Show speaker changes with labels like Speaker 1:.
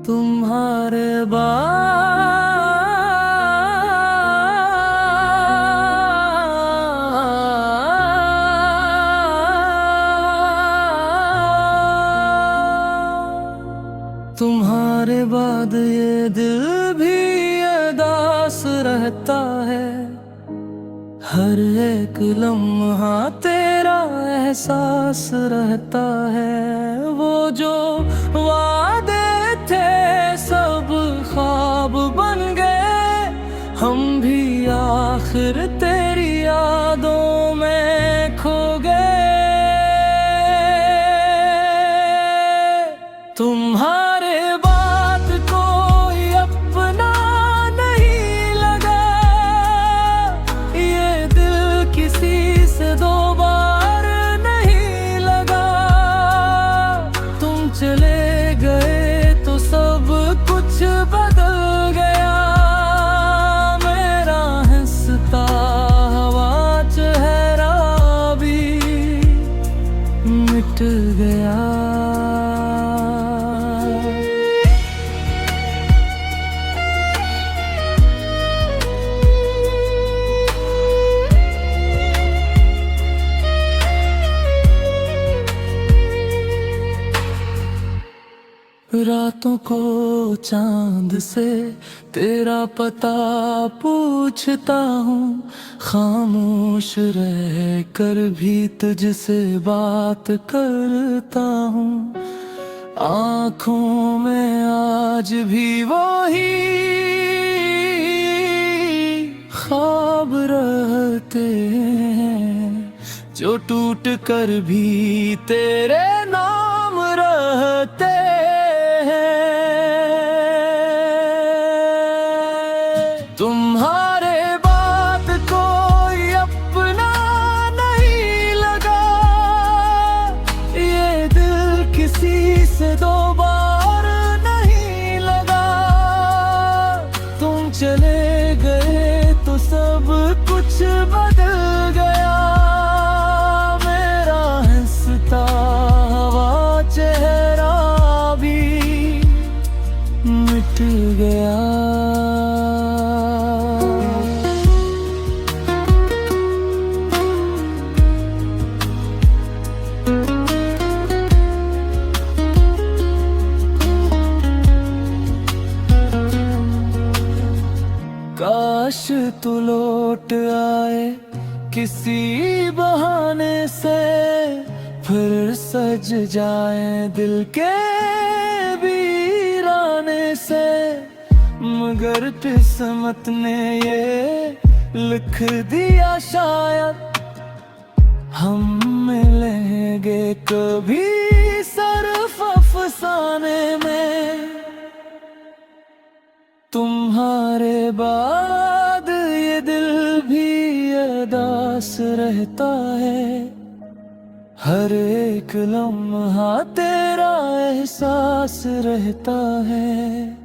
Speaker 1: तुम्हारे बाद तुम्हारे बाद ये दिल भी अदास रहता है। हर एक लम्हा तेरा एहसास रहता है। वो जो वादे थे सब ख्वाब बन गए, हम भी आखिर तेरी यादों में खो गए। तुम्हारे बात कोई अपना नहीं लगा, ये दिल किसी से दो बार नहीं लगा। तुम चले गए तो सब कुछ बदल गया। मेरा हंसता हुआ चेहरा भी मिट गया। रातों को चांद से तेरा पता पूछता हूँ, खामोश रह कर भी तुझसे बात करता हूँ। आँखों में आज भी वही ख्वाब रहते हैं, जो टूट कर भी तेरे नाम रहते हैं। तुम्हारे बात कोई अपना नहीं लगा, ये दिल किसी से दो बार नहीं लगा। तुम चले गए तो सब कुछ बदल गया। मेरा हंसता हुआ चेहरा भी मिट गया। काश तू लौट आए किसी बहाने से, फिर सज जाए दिल के वीराने से। मगर किस्मत ने ये लिख दिया शायद, हम मिलेंगे कभी सिर्फ अफसाने में। तुम्हारे बाद ये दिल भी अदास रहता है। हर एक लम्हा तेरा एहसास रहता है।